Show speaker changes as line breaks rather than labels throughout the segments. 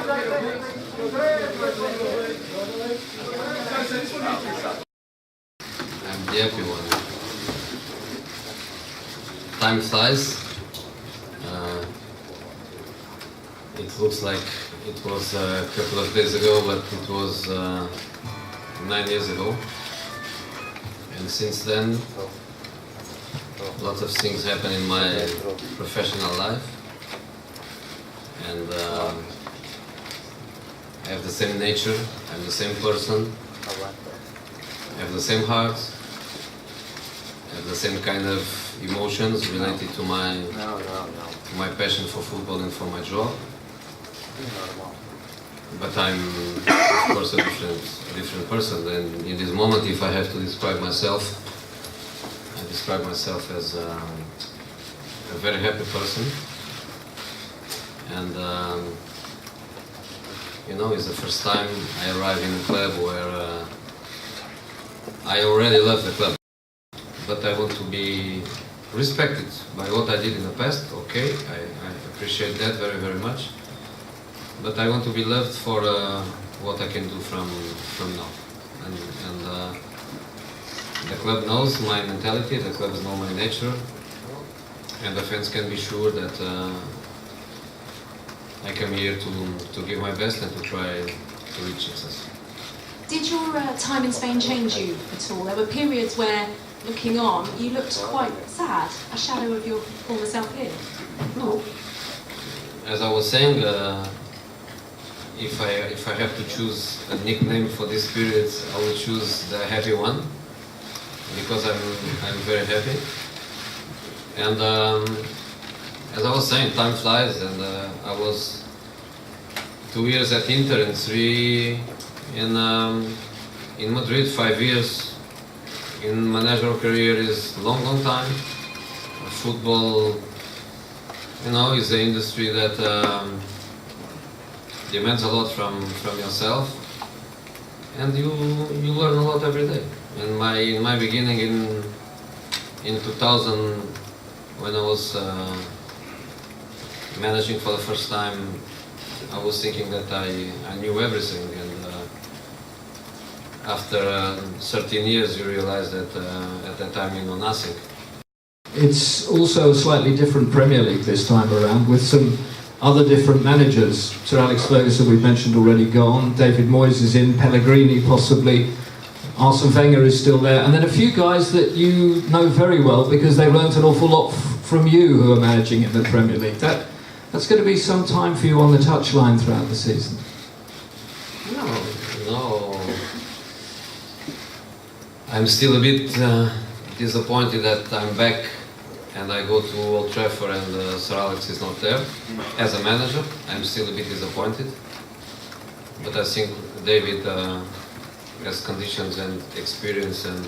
I'm the happy one. Time flies. It looks like it was a couple of days ago, but it was 9 years ago. And since then, lots of things happen in my professional life. And I have the same nature, I'm the same person, I have the same heart, I have the same kind of emotions related to my passion for football and for my job. But I'm, of course, a different person. And in this moment, if I have to describe myself, I describe myself as a very happy person. And you know, it's the first time I arrive in a club where I already love the club, but I want to be respected by what I did in the past. Okay, I appreciate that very, very much. But I want to be loved for what I can do from now. And the club knows my mentality, the club knows my nature, and the fans can be sure that I come here to give my best and to try to reach success.
Did your time in Spain change you at all? There were periods where, looking on, you looked quite sad, a shadow of your former self here.
No. As I was saying, if I have to choose a nickname for this period, I would choose the happy one, because I'm very happy. And as I was saying, time flies, and I was 2 years at Inter and 3 in Madrid, 5 years in managerial career is long time. Football, you know, is an industry that demands a lot from yourself, and you learn a lot every day. In my beginning in 2000, when I was managing for the first time, I was thinking that I knew everything, and after 13 years you realize that at that time you know nothing.
It's also a slightly different Premier League this time around, with some other different managers. Sir Alex Ferguson, we've mentioned, already gone. David Moyes is in, Pellegrini possibly. Arsene Wenger is still there. And then a few guys that you know very well because they've learnt an awful lot from you who are managing in the Premier League. That's going to be some time for you on the touchline throughout the season.
No. I'm still a bit disappointed that I'm back and I go to Old Trafford and Sir Alex is not there. As a manager, I'm still a bit disappointed. But I think David has conditions and experience and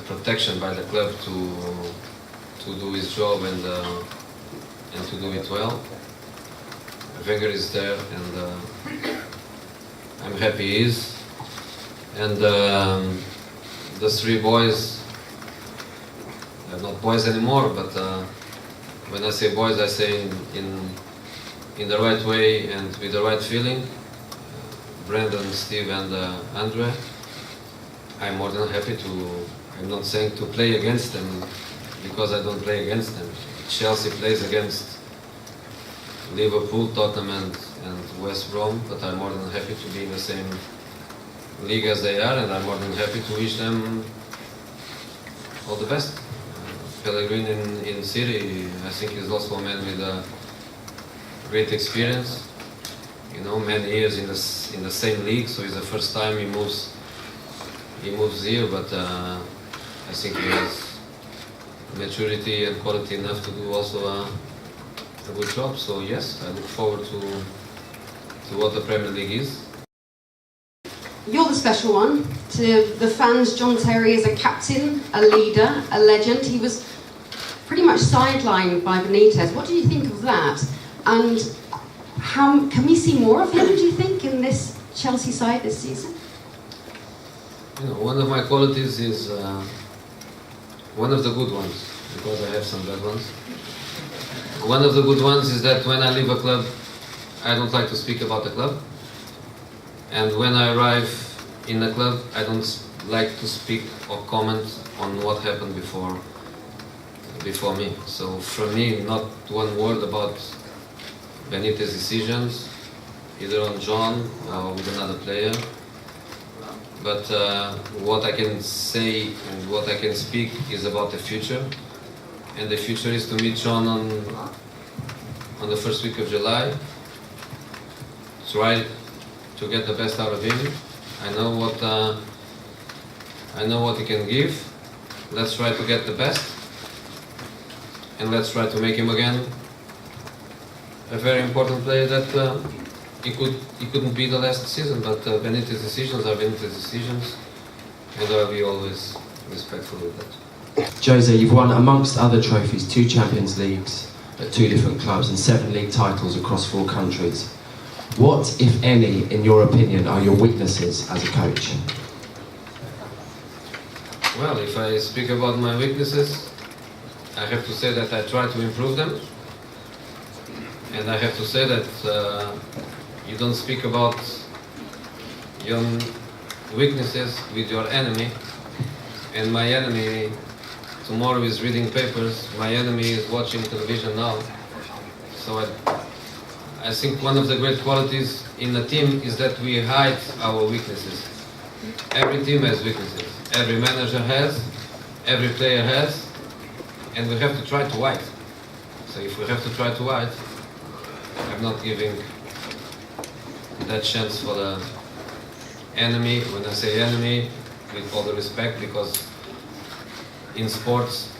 protection by the club to do his job and to do it well. Wenger is there, and I'm happy he is. And the 3 boys, they're not boys anymore, but when I say boys, I say in the right way and with the right feeling. Brandon, Steve and Andre, I'm more than happy to, I'm not saying to play against them, because I don't play against them. Chelsea plays against Liverpool, Tottenham and West Brom, but I'm more than happy to be in the same league as they are, and I'm more than happy to wish them all the best. Pellegrini in City, I think he's also a man with a great experience. You know, many years in the same league, so it's the first time he moves here. But I think he has maturity and quality enough to do also a good job. So yes, I look forward to what the Premier League is.
You're the special one. To the fans, John Terry is a captain, a leader, a legend. He was pretty much sidelined by Benitez. What do you think of that? And how can we see more of him, do you think, in this Chelsea side this season?
You know, one of my qualities is one of the good ones, because I have some bad ones. One of the good ones is that when I leave a club, I don't like to speak about the club. And when I arrive in the club, I don't like to speak or comment on what happened before me. So for me, not one word about Benitez's decisions, either on John or with another player. But what I can say and what I can speak is about the future. And the future is to meet John on the first week of July. Try to get the best out of him. I know what he can give. Let's try to get the best. And let's try to make him again a very important player that he couldn't be the last season, but Benitez's decisions are Benitez's decisions, and I'll be always respectful with that.
Jose, you've won, amongst other trophies, 2 Champions Leagues at 2 different clubs and 7 league titles across 4 countries. What, if any, in your opinion, are your weaknesses as a coach?
Well, if I speak about my weaknesses, I have to say that I try to improve them. And I have to say that you don't speak about your weaknesses with your enemy. And my enemy tomorrow is reading papers. My enemy is watching television now. So I think one of the great qualities in a team is that we hide our weaknesses. Every team has weaknesses. Every manager has. Every player has. And we have to try to hide. So if we have to try to hide, I'm not giving that chance for the enemy. When I say enemy, with all the respect, because in sports,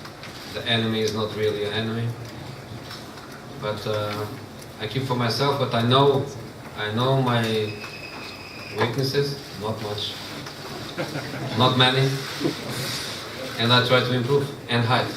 the enemy is not really an enemy. But I keep for myself, but I know my weaknesses, not much, not many, and I try to improve and hide.